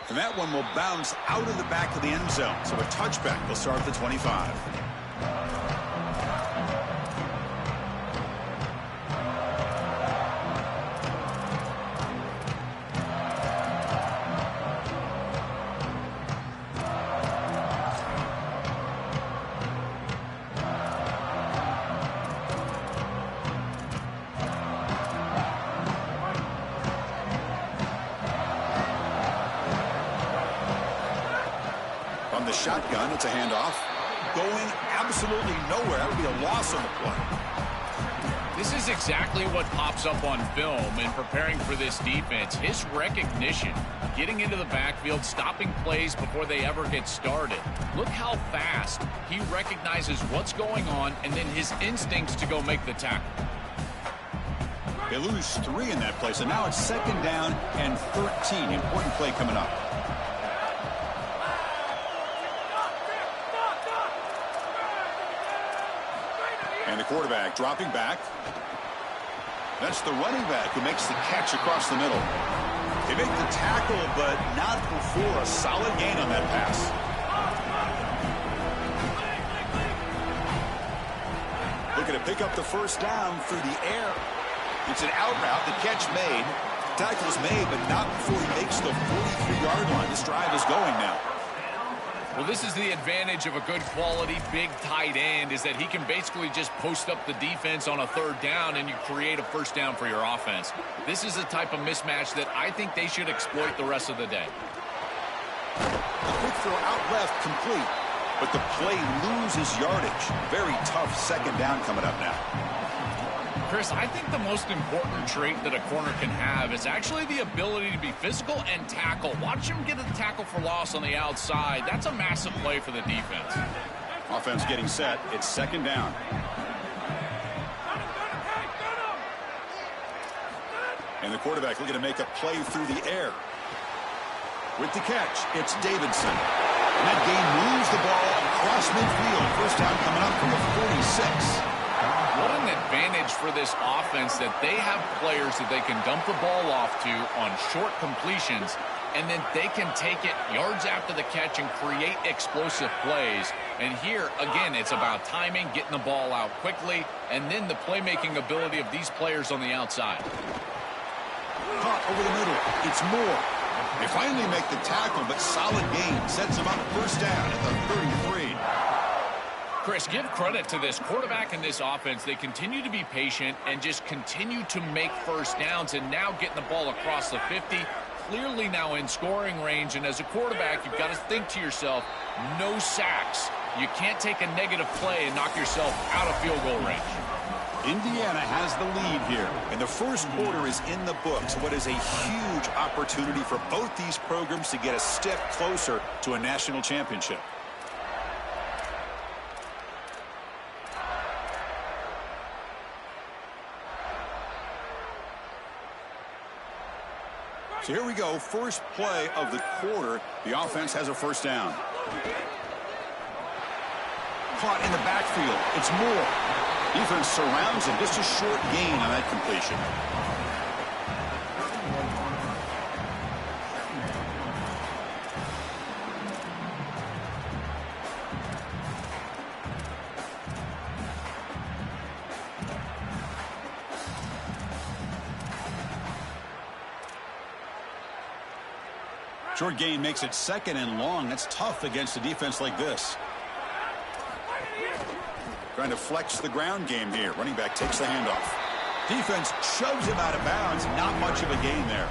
And that one will bounce out of the back of the end zone. So a touchback will start at the 25. From the shotgun, it's a handoff. Going absolutely nowhere. That would be a loss on the play. This is exactly what pops up on film in preparing for this defense. His recognition, getting into the backfield, stopping plays before they ever get started. Look how fast he recognizes what's going on and then his instincts to go make the tackle. They lose 3 in that play, so now it's 2nd down and 13. Important play coming up. And the quarterback dropping back. That's the running back who makes the catch across the middle. They make the tackle, but not before a solid gain on that pass. Looking to pick up the first down through the air. It's an out route. The catch made. Tackle's made, but not before he makes the 43-yard line. This drive is going now. Well, this is the advantage of a good quality big tight end, is that he can basically just post up the defense on a 3rd down and you create a first down for your offense. This is the type of mismatch that I think they should exploit the rest of the day. A quick throw out left, complete, but the play loses yardage. Very tough 2nd down coming up now. Chris, I think the most important trait that a corner can have is actually the ability to be physical and tackle. Watch him get a tackle for loss on the outside. That's a massive play for the defense. Offense getting set. It's 2nd down. And the quarterback looking to make a play through the air. With the catch, it's Davidson. And that game moves the ball across midfield. First down coming up from the 46. What an advantage for this offense that they have players that they can dump the ball off to on short completions, and then they can take it yards after the catch and create explosive plays. And here, again, it's about timing, getting the ball out quickly, and then the playmaking ability of these players on the outside. Caught over the middle. It's Moore. They finally make the tackle, but solid gain sets them up first down at the 33. Chris, give credit to this quarterback and this offense. They continue to be patient and just continue to make first downs, and now getting the ball across the 50, clearly now in scoring range. And as a quarterback, you've got to think to yourself, no sacks. You can't take a negative play and knock yourself out of field goal range. Indiana has the lead here, and the first quarter is in the books. What is a huge opportunity for both these programs to get a step closer to a national championship. So here we go, first play of the quarter. The offense has a first down. Caught in the backfield. It's Moore. Defense surrounds him. Just a short gain on that completion. Short gain makes it 2nd and long. That's tough against a defense like this. Trying to flex the ground game here. Running back takes the handoff. Defense shoves him out of bounds. Not much of a gain there.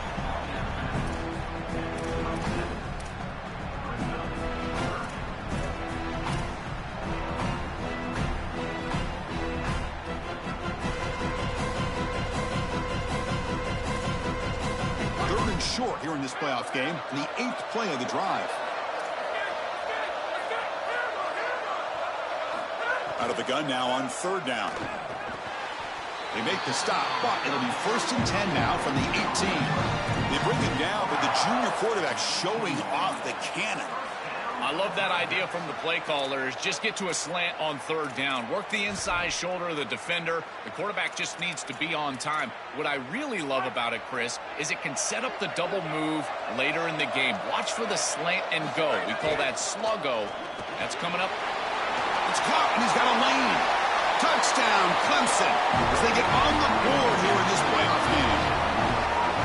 Short here in this playoff game, and the 8th play of the drive. Out of the gun now on 3rd down. They make the stop, but it'll be 1st and 10 now from the 18. They bring him down, but the junior quarterback showing off the cannon. I love that idea from the play callers. Just get to a slant on third down. Work the inside shoulder of the defender. The quarterback just needs to be on time. What I really love about it, Chris, is it can set up the double move later in the game. Watch for the slant and go. We call that sluggo. That's coming up. It's caught, and he's got a lane. Touchdown, Clemson, as they get on the board here in this playoff game.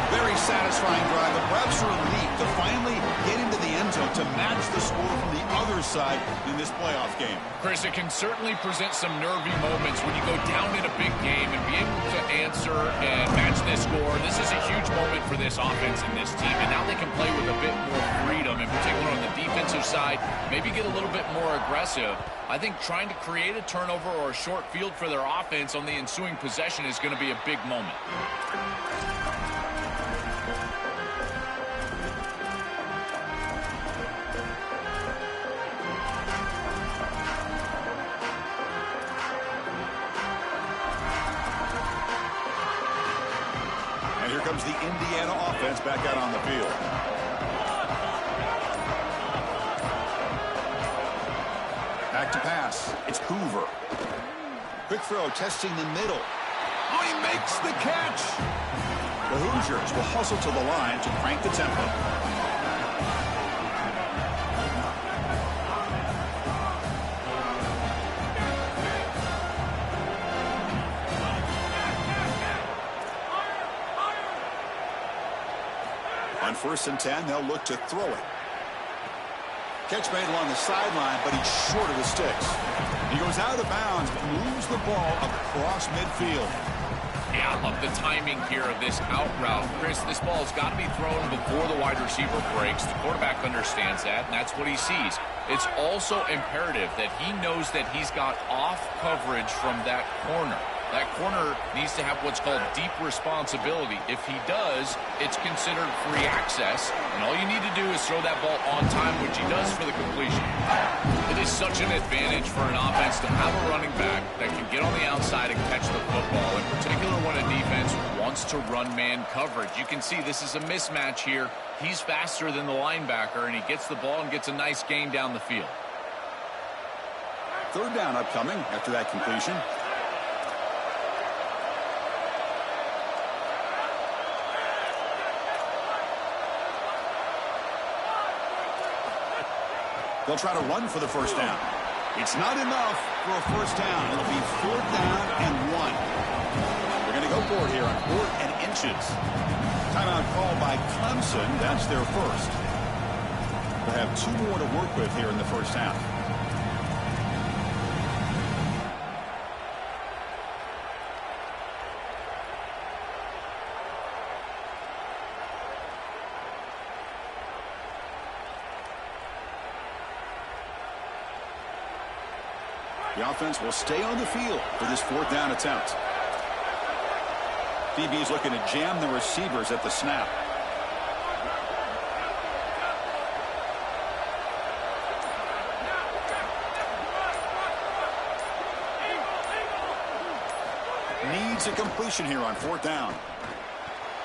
Very satisfying drive, but perhaps a relief to finally get into the end zone to match the score from the other side in this playoff game. Chris, it can certainly present some nervy moments when you go down in a big game and be able to answer and match this score. This is a huge moment for this offense and this team, and now they can play with a bit more freedom, in particular on the defensive side, maybe get a little bit more aggressive. I think trying to create a turnover or a short field for their offense on the ensuing possession is going to be a big moment. And here comes the Indiana offense back out on the field. Back to pass. It's Hoover. Quick throw, testing the middle. Oh, he makes the catch. The Hoosiers will hustle to the line to crank the tempo. On 1st and 10, they'll look to throw it. Catch made along the sideline, but he's short of the sticks. He goes out of bounds, but moves the ball across midfield. Yeah, I love the timing here of this out route. Chris, this ball's got to be thrown before the wide receiver breaks. The quarterback understands that, and that's what he sees. It's also imperative that he knows that he's got off coverage from that corner. That corner needs to have what's called deep responsibility. If he does, it's considered free access, and all you need to do is throw that ball on time, which he does for the completion. It is such an advantage for an offense to have a running back that can get on the outside and catch the football, in particular when a defense wants to run man coverage. You can see this is a mismatch here. He's faster than the linebacker, and he gets the ball and gets a nice gain down the field. 3rd down upcoming after that completion. They'll try to run for the 1st down. It's not enough for a 1st down. It'll be 4th down and 1. They're going to go for it here on 4th and inches. Timeout called by Clemson. That's their first. They'll have 2 more to work with here in the 1st half. The offense will stay on the field for this 4th down attempt. DB is looking to jam the receivers at the snap. Needs a completion here on 4th down.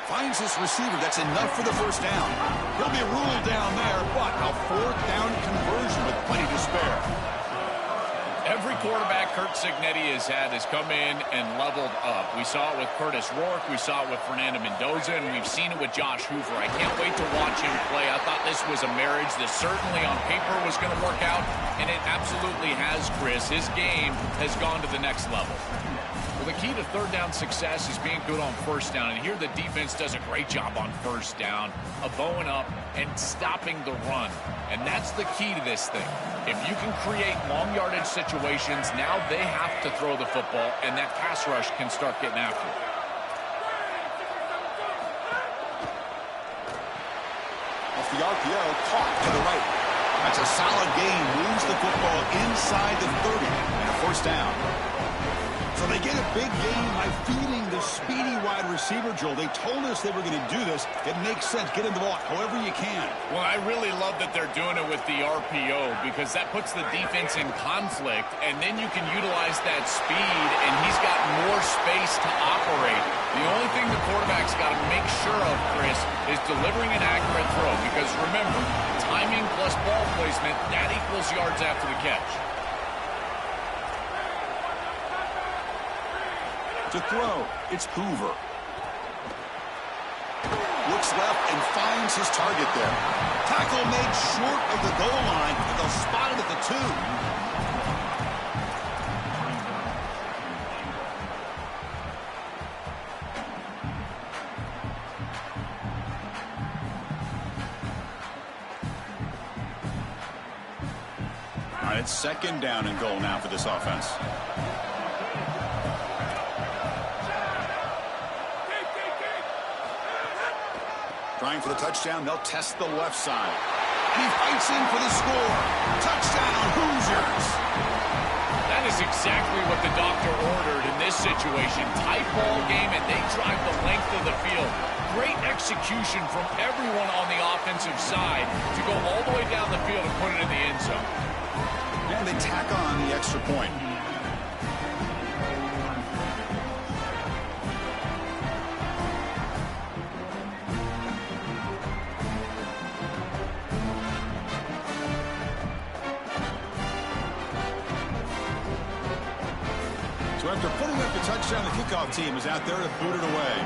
Finds this receiver. That's enough for the 1st down. He'll be ruled down there, but a 4th down conversion with plenty to spare. Every quarterback Kurt Cignetti has had has come in and leveled up. We saw it with Curtis Rourke. We saw it with Fernando Mendoza, and we've seen it with Josh Hoover. I can't wait to watch him play. I thought this was a marriage that certainly on paper was going to work out, and it absolutely has, Chris. His game has gone to the next level. Well, the key to 3rd down success is being good on 1st down, and here the defense does a great job on 1st down of bowing up and stopping the run, and that's the key to this thing. If you can create long yardage situations, now they have to throw the football, and that pass rush can start getting after it. Off the RPO, caught to the right. That's a solid gain. Moves the football inside the 30 and a 1st down. So they get a big gain by feeding the speedy wide receiver, Joel. They told us they were going to do this. It makes sense. Get him the ball however you can. Well, I really love that they're doing it with the RPO because that puts the defense in conflict, and then you can utilize that speed, and he's got more space to operate. The only thing the quarterback's got to make sure of, Chris, is delivering an accurate throw because, remember, timing plus ball placement, that equals yards after the catch. To throw, it's Hoover. Looks left and finds his target there. Tackle made short of the goal line, but they'll spot it at the 2. All right, it's second down and goal now for this offense. Trying for the touchdown, they'll test the left side. And he fights in for the score. Touchdown, Hoosiers. That is exactly what the doctor ordered in this situation. Tight ball game, and they drive the length of the field. Great execution from everyone on the offensive side to go all the way down the field and put it in the end zone. And they tack on the extra point. So after putting up the touchdown, the kickoff team is out there to boot it away.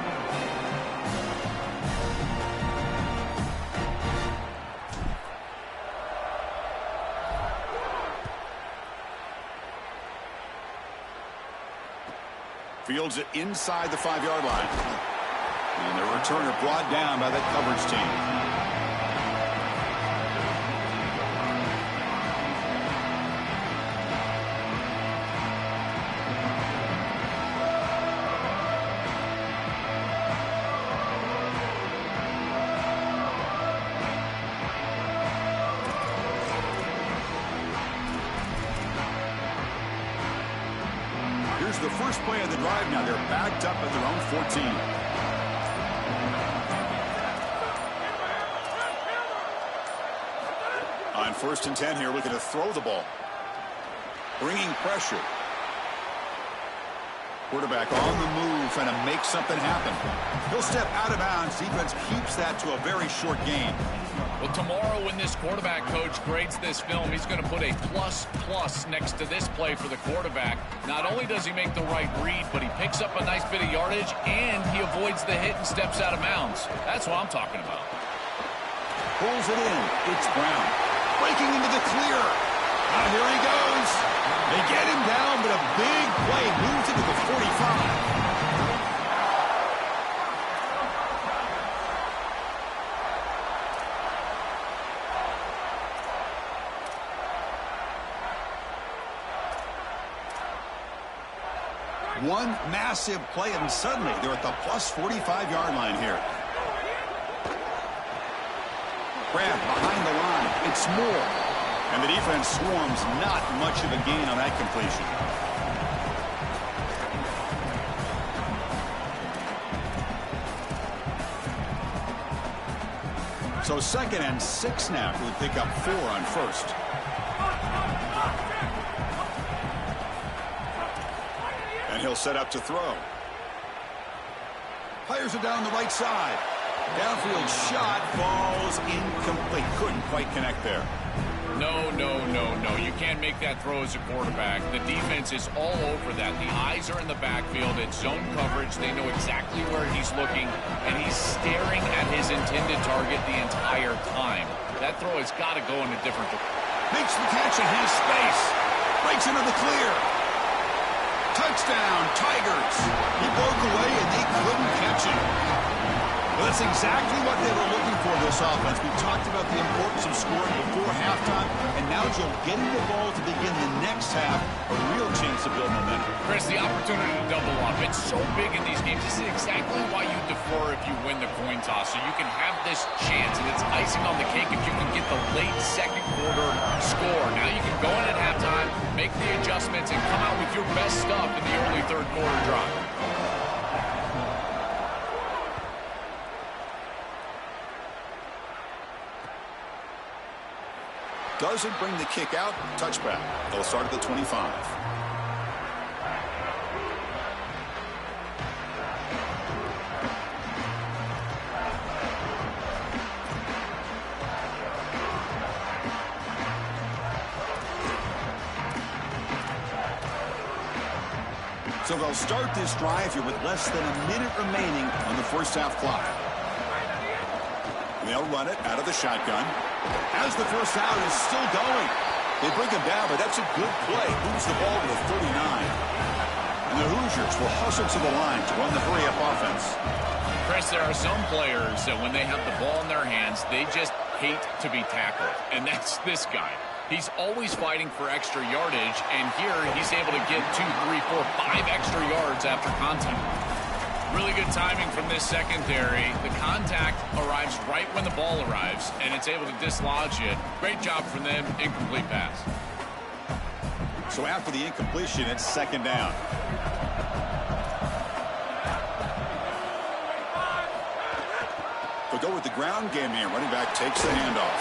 Fields it inside the 5-yard line. And the returner brought down by that coverage team. Here's the first play of the drive now. They're backed up at their own 14. On 1st and 10 here, looking to throw the ball. Bringing pressure. Quarterback on the move, trying to make something happen. He'll step out of bounds. Defense keeps that to a very short gain. Well, tomorrow when this quarterback coach grades this film, he's going to put a plus next to this play for the quarterback. Not only does he make the right read, but he picks up a nice bit of yardage, and he avoids the hit and steps out of bounds. That's what I'm talking about. Pulls it in. It's Brown. Breaking into the clear. Here he goes. They get him down, but a big play moves into the 45. One massive play, and suddenly they're at the plus 45-yard line here. Grab behind the line. It's more. And the defense swarms. Not much of a gain on that completion. So 2nd and 6 now. He'll pick up 4 on 1st. And he'll set up to throw. Fires it down the right side. Downfield shot falls incomplete. Couldn't quite connect there. No. You can't make that throw as a quarterback. The defense is all over that. The eyes are in the backfield. It's zone coverage. They know exactly where he's looking, and he's staring at his intended target the entire time. That throw has got to go in a different direction. Makes the catch and has space. Breaks into the clear. Touchdown, Tigers. He broke away, and they couldn't catch him. Well, that's exactly what they were looking for this offense. We talked about the importance of scoring before halftime, and now Joe getting the ball to begin the next half, a real chance to build momentum. Chris, the opportunity to double up. It's so big in these games. This is exactly why you defer more if you win the coin toss. So you can have this chance, and it's icing on the cake if you can get the late second quarter score. Now you can go in at halftime, make the adjustments, and come out with your best stuff in the early third quarter drive. Doesn't bring the kick out. Touchback. They'll start at the 25. So they'll start this drive here with less than a minute remaining on the first half clock. They'll run it out of the shotgun. As the first out is still going. They bring him down, but that's a good play. Moves the ball to the 39. And the Hoosiers will hustle to the line to run the hurry-up offense. Chris, there are some players that when they have the ball in their hands, they just hate to be tackled. And that's this guy. He's always fighting for extra yardage, and here he's able to get 2, 3, 4, 5 extra yards after contact. Really good timing from this secondary. The contact arrives right when the ball arrives, and it's able to dislodge it. Great job from them. Incomplete pass. So after the incompletion, it's second down. They'll go with the ground game here. Running back takes the handoff.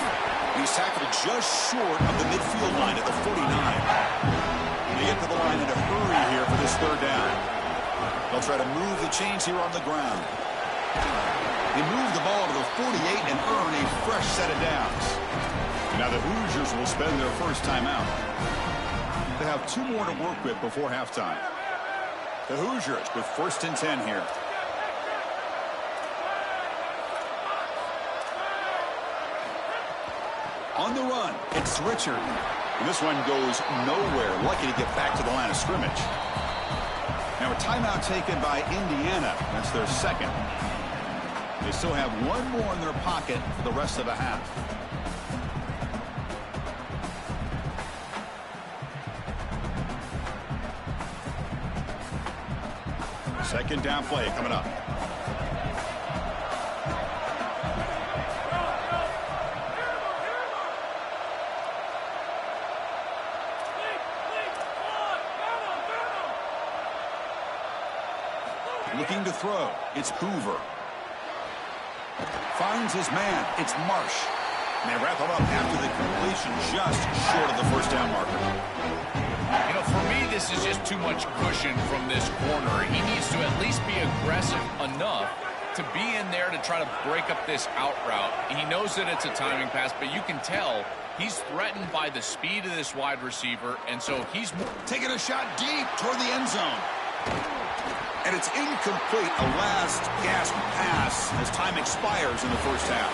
He's tackled just short of the midfield line at the 49. They get to the line in a hurry here for this third down. They'll try to move the chains here on the ground. They move the ball to the 48 and earn a fresh set of downs. Now the Hoosiers will spend their first timeout. They have 2 more to work with before halftime. The Hoosiers with 1st and 10 here. On the run, it's Richard. And this one goes nowhere. Lucky to get back to the line of scrimmage. Now a timeout taken by Indiana. That's their second. They still have 1 more in their pocket for the rest of the half. Second down play coming up. Looking to throw. It's Hoover. Finds his man. It's Marsh. And they wrap him up after the completion just short of the first down marker. You know, for me, this is just too much cushion from this corner. He needs to at least be aggressive enough to be in there to try to break up this out route. He knows that it's a timing pass, but you can tell he's threatened by the speed of this wide receiver, and so he's taking a shot deep toward the end zone. And it's incomplete, a last gasp pass as time expires in the first half.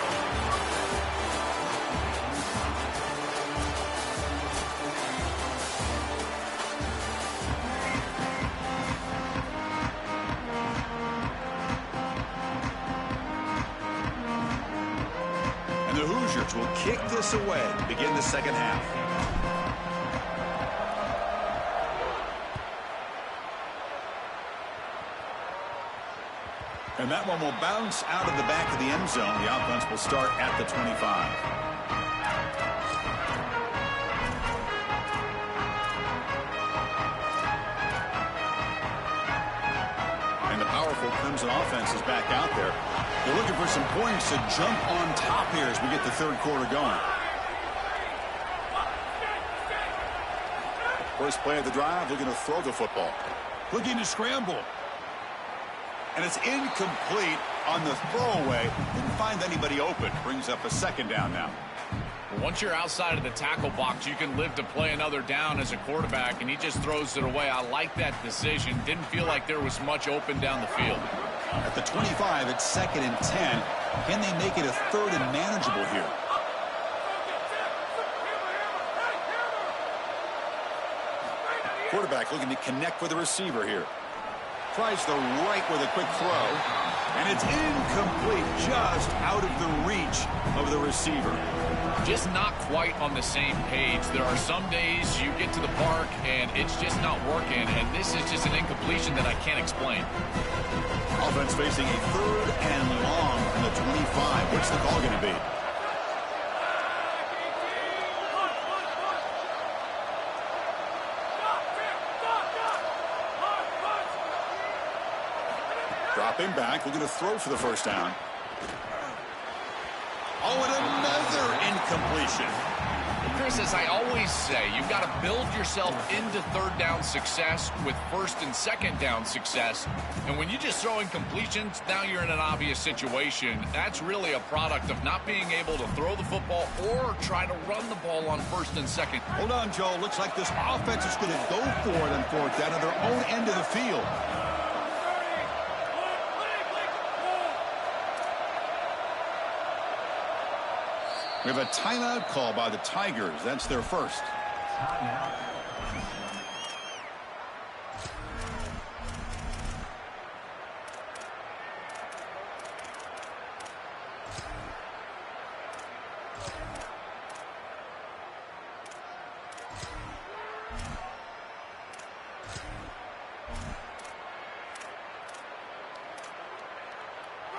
And the Hoosiers will kick this away to begin the second half. And that one will bounce out of the back of the end zone. The offense will start at the 25. And the powerful Clemson offense is back out there. They're looking for some points to jump on top here as we get the third quarter going. First play of the drive, looking to throw the football. Looking to scramble. And it's incomplete on the throwaway. Didn't find anybody open. Brings up a second down now. Once you're outside of the tackle box, you can live to play another down as a quarterback, and he just throws it away. I like that decision. Didn't feel like there was much open down the field. At the 25, it's 2nd and 10. Can they make it a 3rd and manageable here? Quarterback looking to connect with the receiver here. Tries the right with a quick throw. And it's incomplete, just out of the reach of the receiver. Just not quite on the same page. There are some days you get to the park and it's just not working, and this is just an incompletion that I can't explain. Offense facing a 3rd and long from the 25. What's the call going to be? Dropping back, looking to throw for the first down. Oh, and another incompletion. Chris, as I always say, you've got to build yourself into 3rd down success with 1st and 2nd down success. And when you just throw incompletions, now you're in an obvious situation. That's really a product of not being able to throw the football or try to run the ball on 1st and 2nd. Hold on, Joe. Looks like this offense is going to go for it on 4th down at their own end of the field. We have a timeout call by the Tigers. That's their first.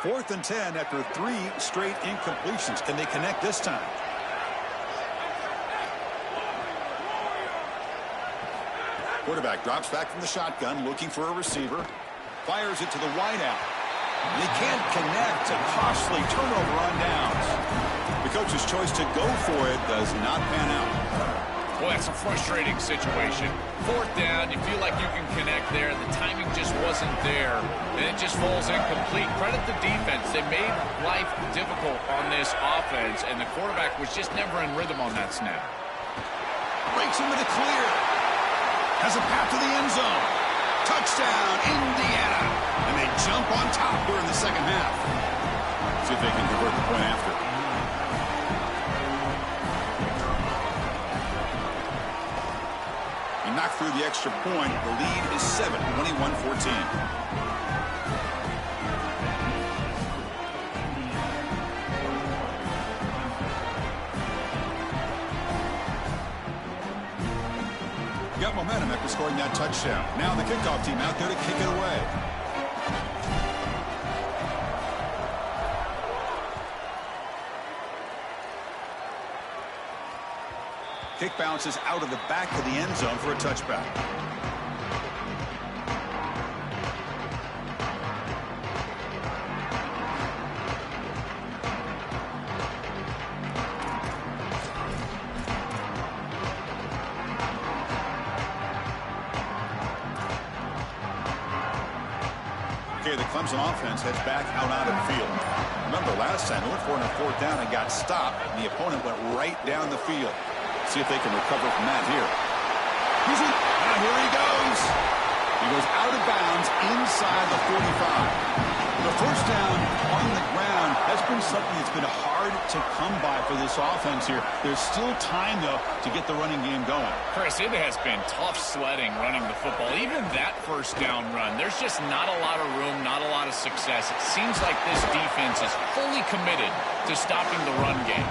Fourth and 10 after 3 straight incompletions. Can they connect this time? Quarterback drops back from the shotgun, looking for a receiver. Fires it to the wideout. They can't connect. A costly turnover on downs. The coach's choice to go for it does not pan out. Well, that's a frustrating situation. 4th down, you feel like you can connect there. The timing just wasn't there, and it just falls incomplete. Credit the defense. They made life difficult on this offense, and the quarterback was just never in rhythm on that snap. Breaks into the clear. Has a path to the end zone. Touchdown, Indiana. And they jump on top during the second half. See if they can convert the point after. He knocked through the extra point. The lead is 7, 21-14. Got momentum after scoring that touchdown. Now the kickoff team out there to kick it away. Kick bounces out of the back of the end zone for a touchback. Okay, the Clemson offense heads back out onto the field. Remember, last time they went for it on 4th down and got stopped, and the opponent went right down the field. See if they can recover from that here. Now here he goes. He goes out of bounds inside the 45. The first down on the ground has been something that's been hard to come by for this offense here. There's still time, though, to get the running game going. Chris, it has been tough sledding running the football. Even that first down run, there's just not a lot of room, not a lot of success. It seems like this defense is fully committed to stopping the run game.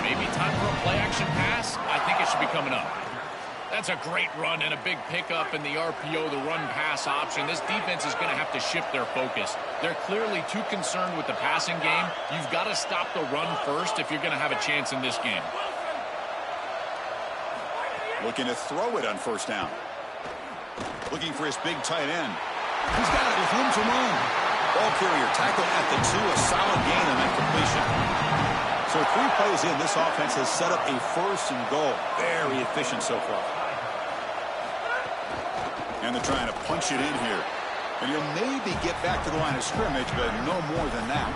Maybe time for a play-action pass? I think it should be coming up. That's a great run and a big pickup in the RPO, the run-pass option. This defense is going to have to shift their focus. They're clearly too concerned with the passing game. You've got to stop the run first if you're going to have a chance in this game. Looking to throw it on first down. Looking for his big tight end. He's got it with room to run. Ball carrier tackled at the 2, a solid gain on that completion. So 3 plays in, this offense has set up a 1st and goal. Very efficient so far. And they're trying to punch it in here. And he'll maybe get back to the line of scrimmage, but no more than that.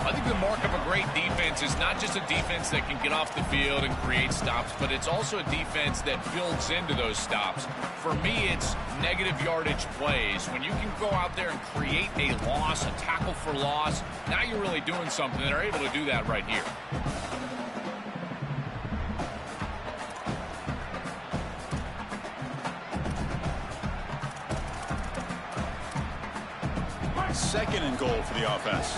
I think the mark of a great defense is not just a defense that can get off the field and create stops, but it's also a defense that builds into those stops. For me, it's negative yardage plays. When you can go out there and create a loss, a tackle for loss, now you're really doing something. They're able to do that right here. Second and goal for the offense.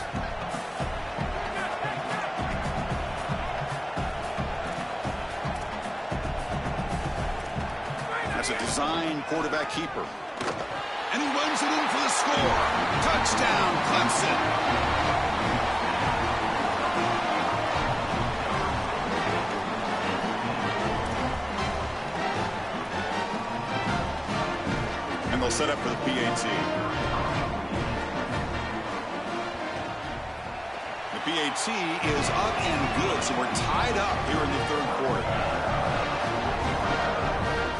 That's a design quarterback keeper. And he runs it in for the score. Touchdown, Clemson. And they'll set up for the PAT. The PAT is up and good, so we're tied up here in the third quarter.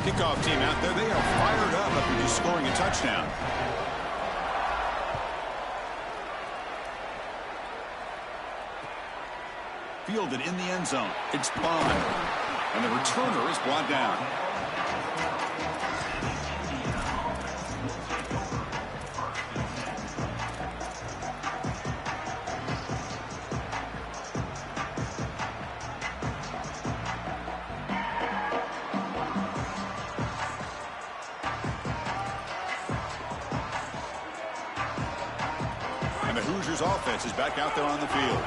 Kickoff team out there, they are fired up after just scoring a touchdown. Fielded in the end zone. It's Bond. And the returner is brought down. And the Hoosiers offense is back out there on the field.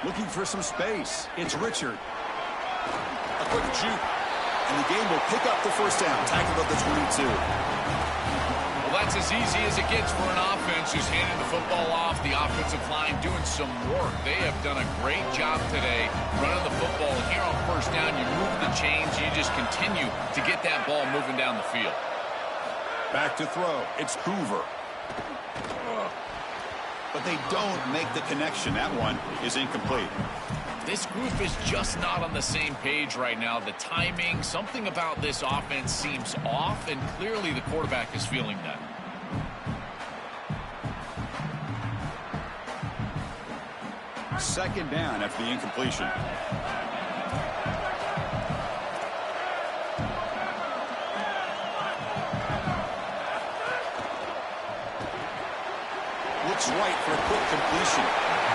Looking for some space. It's Richard. A quick juke. And the game will pick up the first down. Tackled at the 22. Well, that's as easy as it gets for an offense who's handing the football off. The offensive line doing some work. They have done a great job today running the football. And here on first down, you move the chains. You just continue to get that ball moving down the field. Back to throw. It's Hoover. But they don't make the connection. That one is incomplete. This group is just not on the same page right now. The timing, something about this offense seems off, and clearly the quarterback is feeling that. Second down after the incompletion. Looks right for a quick completion.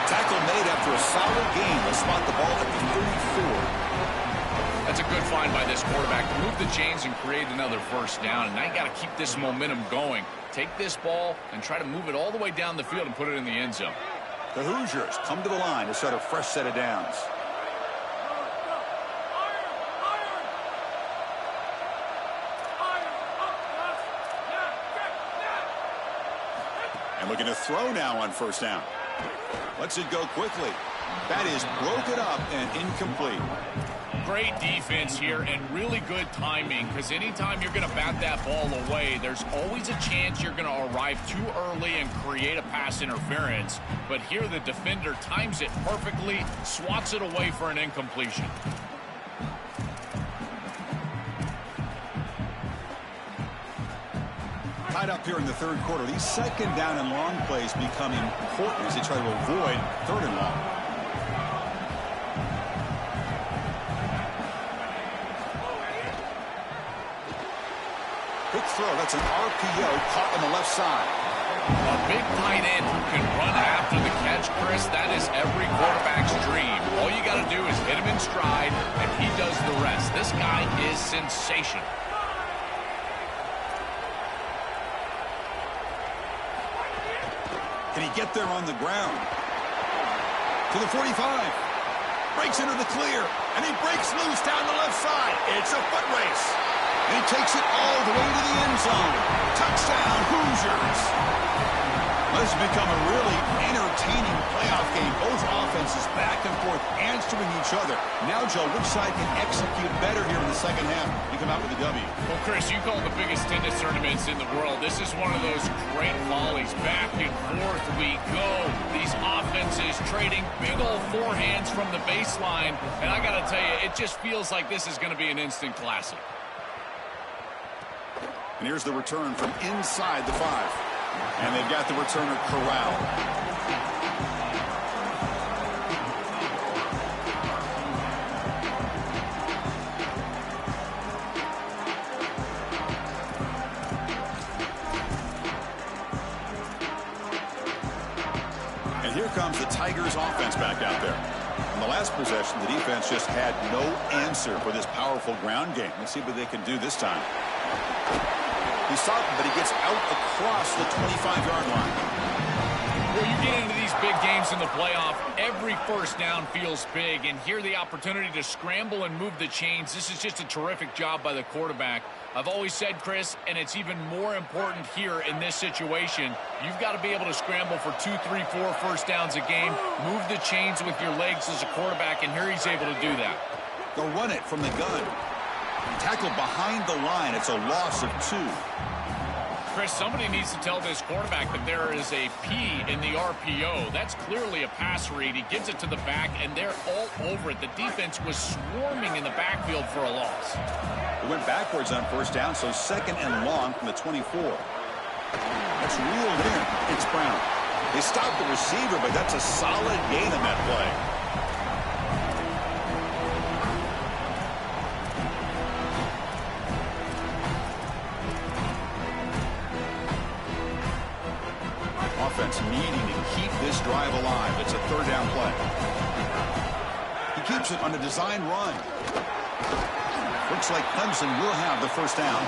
Tackle made after a solid game. They'll spot the ball at the 34. That's a good find by this quarterback to move the chains and create another first down. And now you got to keep this momentum going. Take this ball and try to move it all the way down the field and put it in the end zone. The Hoosiers come to the line to start a fresh set of downs. And looking to throw now on first down. Lets it go quickly. That is broken up and incomplete. Great defense here and really good timing, because anytime you're going to bat that ball away, there's always a chance you're going to arrive too early and create a pass interference. But here the defender times it perfectly, swats it away for an incompletion. Tied up here in the third quarter. These second down and long plays become important as they try to avoid third and long. Quick throw. That's an RPO caught on the left side. A big tight end who can run after the catch, Chris. That is every quarterback's dream. All you got to do is hit him in stride, and he does the rest. This guy is sensational. Can he get there on the ground? To the 45. Breaks into the clear. And he breaks loose down the left side. It's a foot race. And he takes it all the way to the end zone. Touchdown, Hoosiers. This has become a really entertaining playoff game. Both offenses back and forth answering each other. Now, Joe, which side can execute better here in the second half and come out with a W? Well, Chris, you call it the biggest tennis tournaments in the world. This is one of those great volleys. Back and forth we go. These offenses trading big old forehands from the baseline. And I got to tell you, it just feels like this is going to be an instant classic. And here's the return from inside the 5. And they've got the returner corralled. And here comes the Tigers offense back out there. In the last possession, the defense just had no answer for this powerful ground game. Let's see what they can do this time. He stopped him, but he gets out across the 25-yard line. Well, you get into these big games in the playoff, every first down feels big, and here the opportunity to scramble and move the chains. This is just a terrific job by the quarterback. I've always said, Chris, and it's even more important here in this situation, you've got to be able to scramble for 2, 3, 4 first downs a game, move the chains with your legs as a quarterback, and here he's able to do that. They'll run it from the gun. Tackled behind the line. It's a loss of 2. Chris, somebody needs to tell this quarterback that there is a P in the RPO. That's clearly a pass read. He gives it to the back, and they're all over it. The defense was swarming in the backfield for a loss. It went backwards on first down, so 2nd and long from the 24. That's reeled in. It's Brown. They stopped the receiver, but that's a solid gain on that play. Offense needing to keep this drive alive. It's a 3rd down play. He keeps it on a design run. Looks like Clemson will have the first down.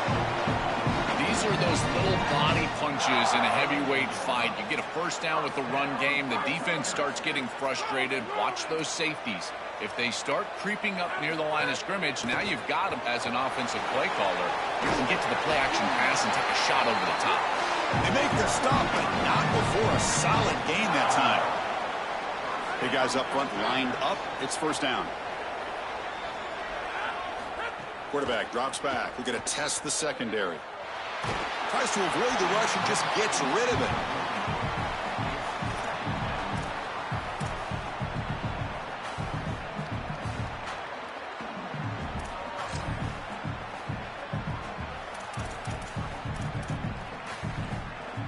These are those little body punches in a heavyweight fight. You get a first down with the run game. The defense starts getting frustrated. Watch those safeties. If they start creeping up near the line of scrimmage, now you've got them as an offensive play caller. You can get to the play-action pass and take a shot over the top. They make the stop, but not before a solid gain that time. The guys up front lined up. It's first down. Quarterback drops back. We're going to test the secondary. Tries to avoid the rush and just gets rid of it.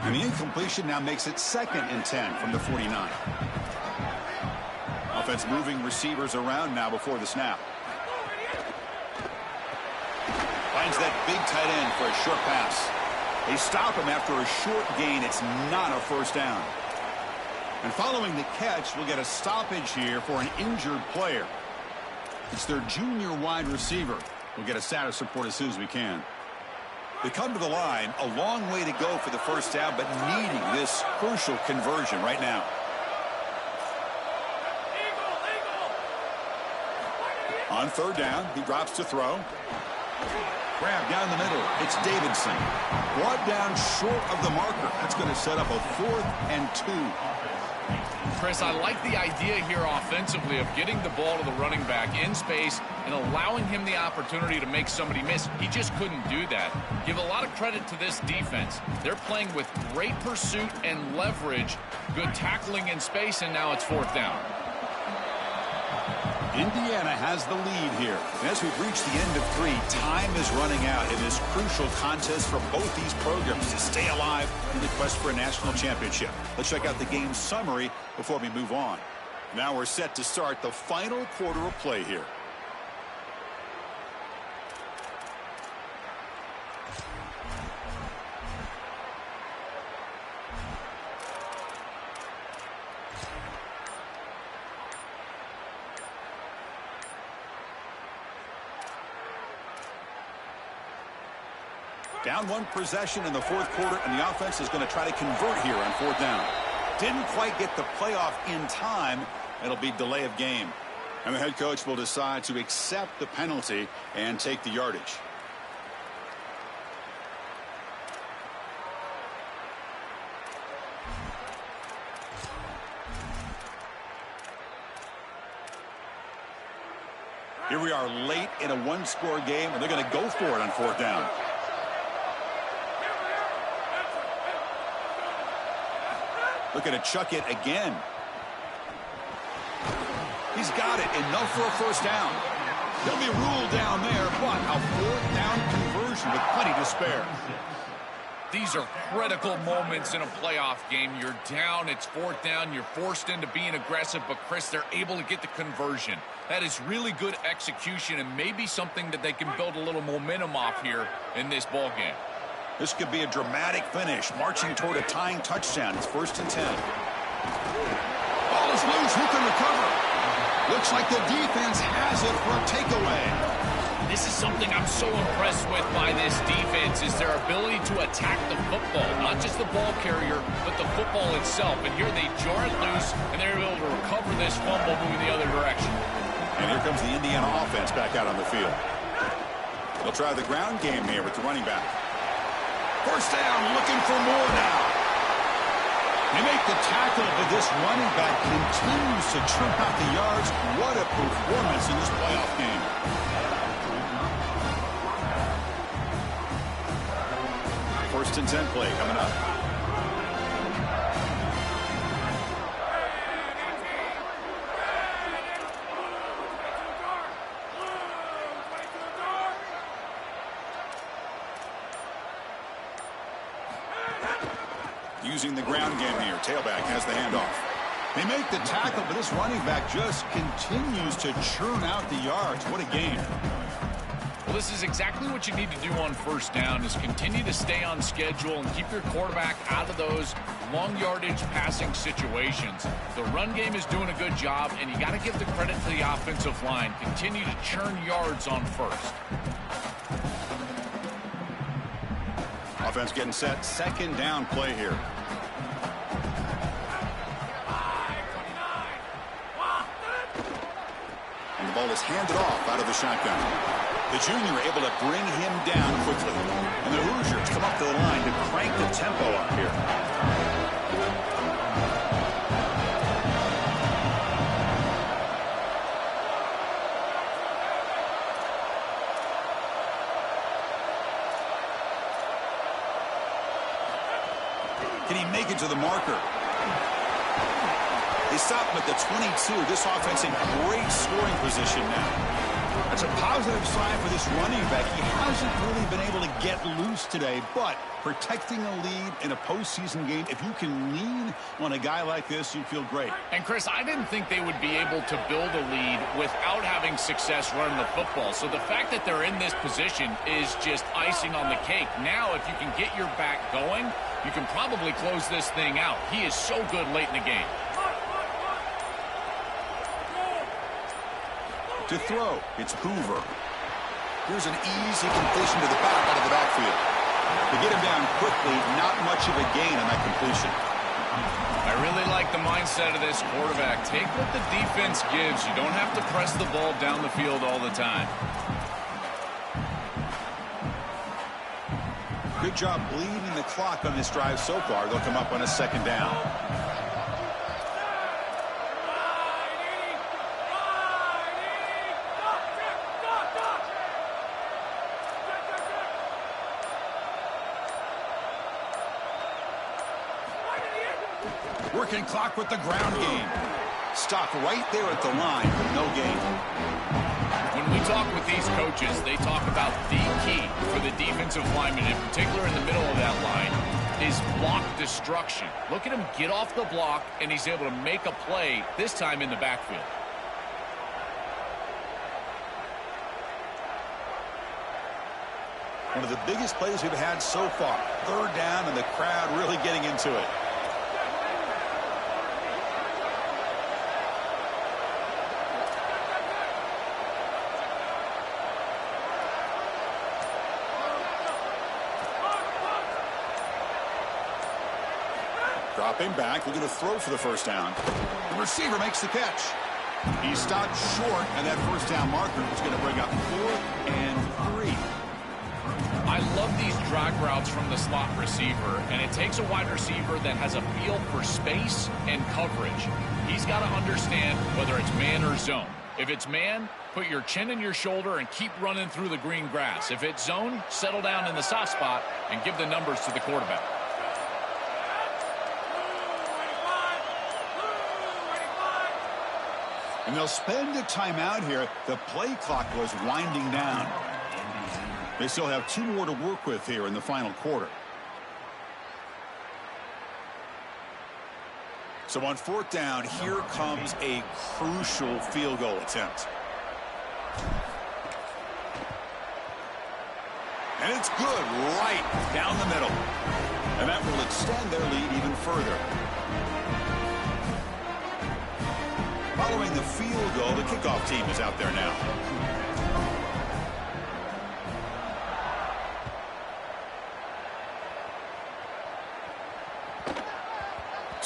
And the incompletion now makes it 2nd and 10 from the 49. Offense moving receivers around now before the snap. Finds that big tight end for a short pass. They stop him after a short gain. It's not a first down. And following the catch, we'll get a stoppage here for an injured player. It's their junior wide receiver. We'll get a status report as soon as we can. They come to the line, a long way to go for the first down, but needing this crucial conversion right now. On 3rd down, he drops to throw. Grab down the middle. It's Davidson. Brought down short of the marker. That's going to set up a 4th and 2. Chris, I like the idea here offensively of getting the ball to the running back in space and allowing him the opportunity to make somebody miss. He just couldn't do that. Give a lot of credit to this defense. They're playing with great pursuit and leverage, good tackling in space, and now it's 4th down. Indiana has the lead here. And as we've reached the end of 3, time is running out in this crucial contest for both these programs to stay alive in the quest for a national championship. Let's check out the game summary before we move on. Now we're set to start the final quarter of play here. Down 1 possession in the 4th quarter, and the offense is going to try to convert here on 4th down. Didn't quite get the playoff in time. It'll be delay of game. And the head coach will decide to accept the penalty and take the yardage. Here we are late in a 1-score game, and they're going to go for it on 4th down. Looking to chuck it again. He's got it. Enough for a first down. He'll be ruled down there, but a 4th down conversion with plenty to spare. These are critical moments in a playoff game. You're down, it's 4th down, you're forced into being aggressive, but Chris, they're able to get the conversion. That is really good execution and maybe something that they can build a little momentum off here in this ball game. This could be a dramatic finish, marching toward a tying touchdown. It's 1st and 10. Ball is loose. Who can recover? Looks like the defense has it for a takeaway. this is something I'm so impressed with by this defense, is their ability to attack the football. Not just the ball carrier, but the football itself. And here they jar it loose, and they're able to recover this fumble moving the other direction. And here comes the Indiana offense back out on the field. They'll try the ground game here with the running back. First down, looking for more now. They make the tackle, but this running back continues to trim out the yards. What a performance in this playoff game. First and 10 play coming up. Using the ground game here. Tailback has the handoff. They make the tackle, but this running back just continues to churn out the yards. What a game. Well, this is exactly what you need to do on first down, is continue to stay on schedule and keep your quarterback out of those long yardage passing situations. The run game is doing a good job, and you got to give the credit to the offensive line. Continue to churn yards on first. Offense getting set. Second down play here. And the ball is handed off out of the shotgun. The junior able to bring him down quickly. And the Hoosiers come up to the line to crank the tempo up here. Can he make it to the marker? They stop him at the 22. This offense in great scoring position now. That's a positive sign for this running back. He hasn't really been able to get loose today, but protecting a lead in a postseason game, if you can lean on a guy like this, you feel great. And, Chris, I didn't think they would be able to build a lead without having success running the football. So the fact that they're in this position is just icing on the cake. Now, if you can get your back going, you can probably close this thing out. He is so good late in the game. To throw, it's Hoover. Here's an easy completion to the back out of the backfield. They get him down quickly, not much of a gain on that completion. I really like the mindset of this quarterback. Take what the defense gives. You don't have to press the ball down the field all the time. Good job bleeding the clock on this drive so far. They'll come up on a second down. Working clock with the ground game. Stop right there at the line. No gain. When we talk with these coaches, they talk about the key for the defensive lineman, in particular in the middle of that line, is block destruction. Look at him get off the block, and he's able to make a play, this time in the backfield. One of the biggest plays we've had so far. Third down, and the crowd really getting into it. Dropping back, looking to throw for the first down. The receiver makes the catch. He stopped short of that first down marker. It's going to bring up 4th and 3. I love these drag routes from the slot receiver, and it takes a wide receiver that has a feel for space and coverage. He's got to understand whether it's man or zone. If it's man, put your chin in your shoulder and keep running through the green grass. If it's zone, settle down in the soft spot and give the numbers to the quarterback. And they'll spend a timeout here. The play clock was winding down. They still have 2 more to work with here in the final quarter. So on 4th down, here comes a crucial field goal attempt. And it's good right down the middle. And that will extend their lead even further. Following the field goal, the kickoff team is out there now.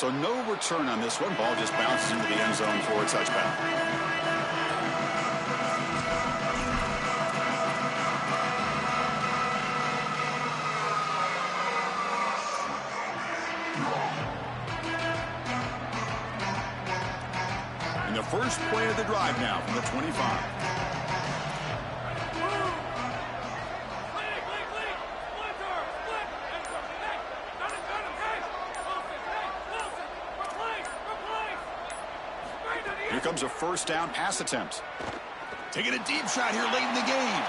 So no return on this one. Ball just bounces into the end zone for a touchback. And the first play of the drive now from the 25. Here comes a first down pass attempt. Taking a deep shot here late in the game.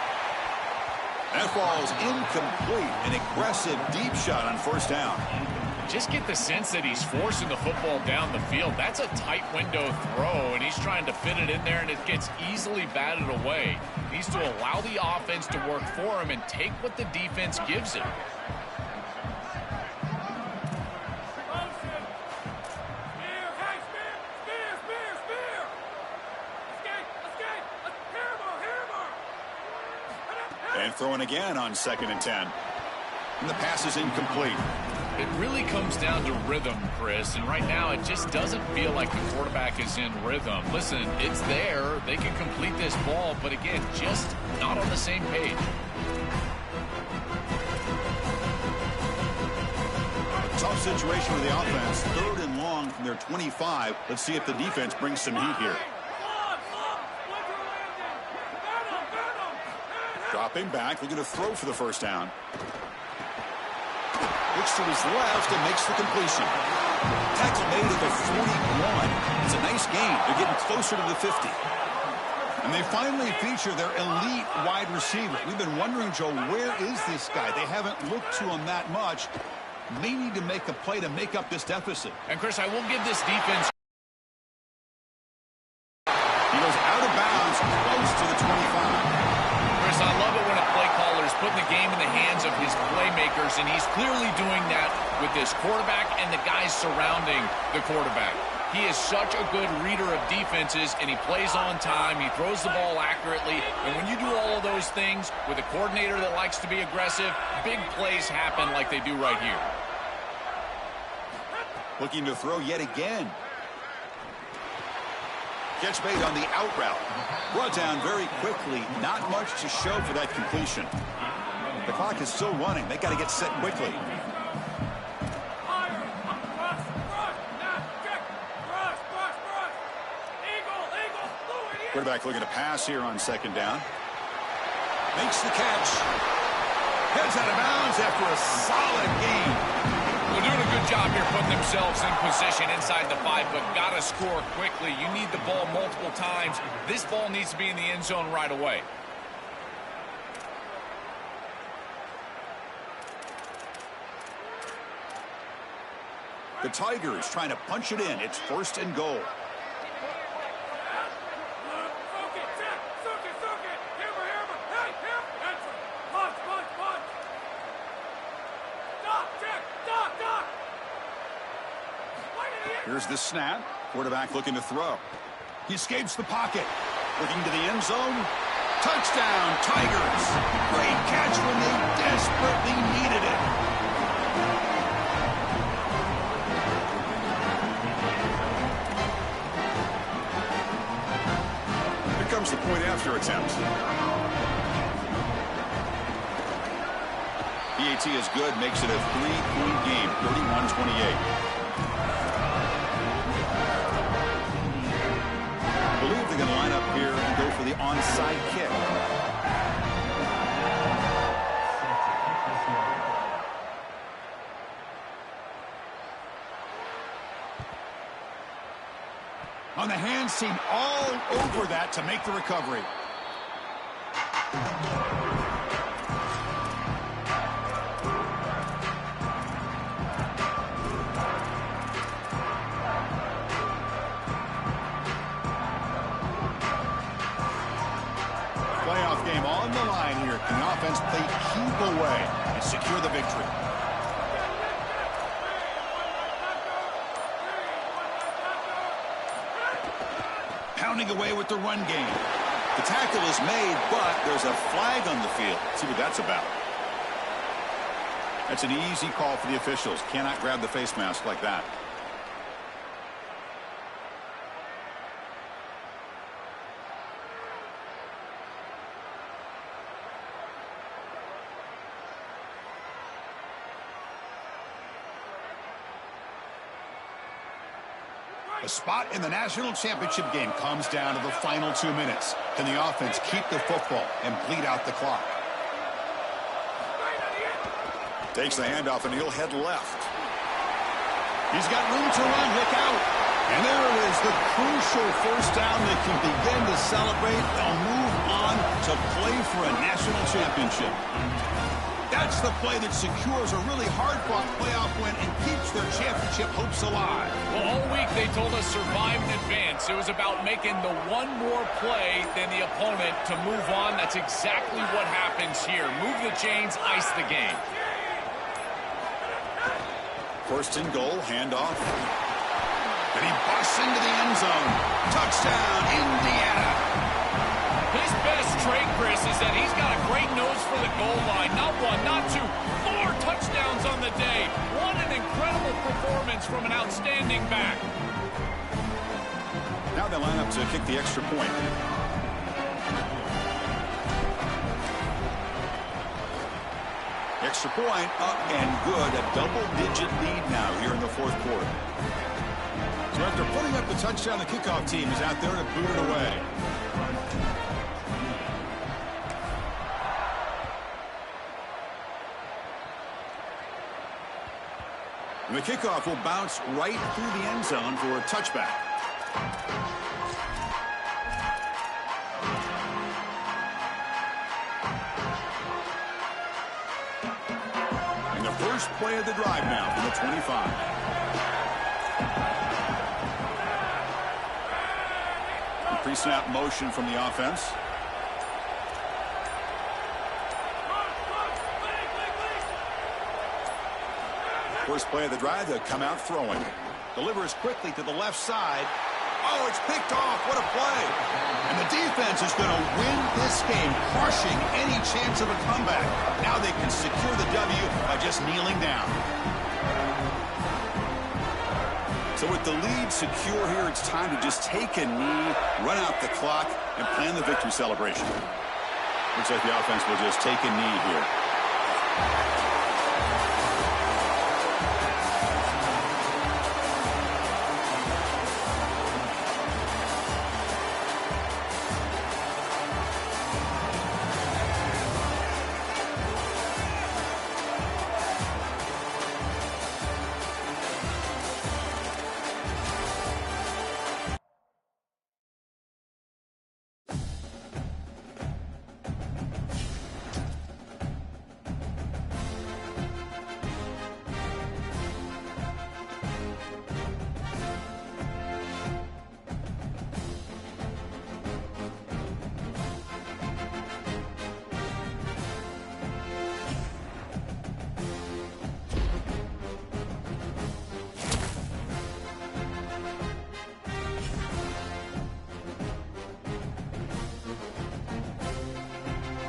That falls incomplete. An aggressive deep shot on first down. Just get the sense that he's forcing the football down the field. That's a tight window throw, and he's trying to fit it in there, and it gets easily batted away. He needs to allow the offense to work for him and take what the defense gives him. And throwing again on 2nd and 10. And the pass is incomplete. It really comes down to rhythm, Chris, and right now it just doesn't feel like the quarterback is in rhythm. Listen, it's there. They can complete this ball, but again, just not on the same page. A tough situation with the offense. 3rd and long from their 25. Let's see if the defense brings some heat here. Dropping back, looking to throw for the first down. Looks to his left and makes the completion. Tackle made at the 41. It's a nice gain. They're getting closer to the 50. And they finally feature their elite wide receiver. We've been wondering, Joe, where is this guy? They haven't looked to him that much. May need to make a play to make up this deficit. And, Chris, I will give this defense. He goes out of bounds, close to the 25. Chris, I love it when a play caller is putting the game in the hands of his playmakers, and he's clearly doing that with this quarterback and the guys surrounding the quarterback. He is such a good reader of defenses, and he plays on time. He throws the ball accurately, and when you do all of those things with a coordinator that likes to be aggressive, big plays happen like they do right here. Looking to throw yet again. Catch made on the out route. Brought down very quickly. Not much to show for that completion. The clock is still running. They got to get set quickly. Quarterback looking to pass here on 2nd down. Makes the catch. Heads out of bounds after a solid gain. They're doing a good job here putting themselves in position inside the 5, but got to score quickly. You need the ball multiple times. This ball needs to be in the end zone right away. The Tigers trying to punch it in. It's 1st and goal. Here's the snap. Quarterback looking to throw. He escapes the pocket. Looking to the end zone. Touchdown, Tigers. Great catch when they desperately needed it. Here comes the point after attempt. PAT is good. Makes it a 3-point game. 31-28. I believe they're going to line up here and go for the onside kick. On the hands team all over that to make the recovery. Playoff game on the line here. Can the offense play keep away and secure the victory? Pounding away with the run game. The tackle is made, but there's a flag on the field. Let's see what that's about. That's an easy call for the officials. Cannot grab the face mask like that. A spot in the national championship game comes down to the final 2 minutes. Can the offense keep the football and bleed out the clock? Takes the handoff, and he'll head left. He's got room to run. Look out. And there it is, the crucial first down. They can begin to celebrate. They'll move on to play for a national championship. That's the play that secures a really hard-fought playoff win and keeps their championship hopes alive. Well, all week they told us survive and advance. It was about making the one more play than the opponent to move on. That's exactly what happens here. Move the chains, ice the game. First and goal, handoff. And he busts into the end zone. Touchdown, Indiana. His best trait, Chris, is that he's got a great nose for the goal line. Not one, not two, 4 touchdowns on the day. What an incredible performance from an outstanding back. Now they line up to kick the extra point. Extra point up and good. A double-digit lead now here in the fourth quarter. So after putting up the touchdown, the kickoff team is out there to boot it away. And the kickoff will bounce right through the end zone for a touchback. And the first play of the drive now from the 25. Pre-snap motion from the offense. First play of the drive, they'll come out throwing. Delivers quickly to the left side. Oh, it's picked off. What a play. And the defense is going to win this game, crushing any chance of a comeback. Now they can secure the W by just kneeling down. So with the lead secure here, it's time to just take a knee, run out the clock, and plan the victory celebration. Looks like the offense will just take a knee here.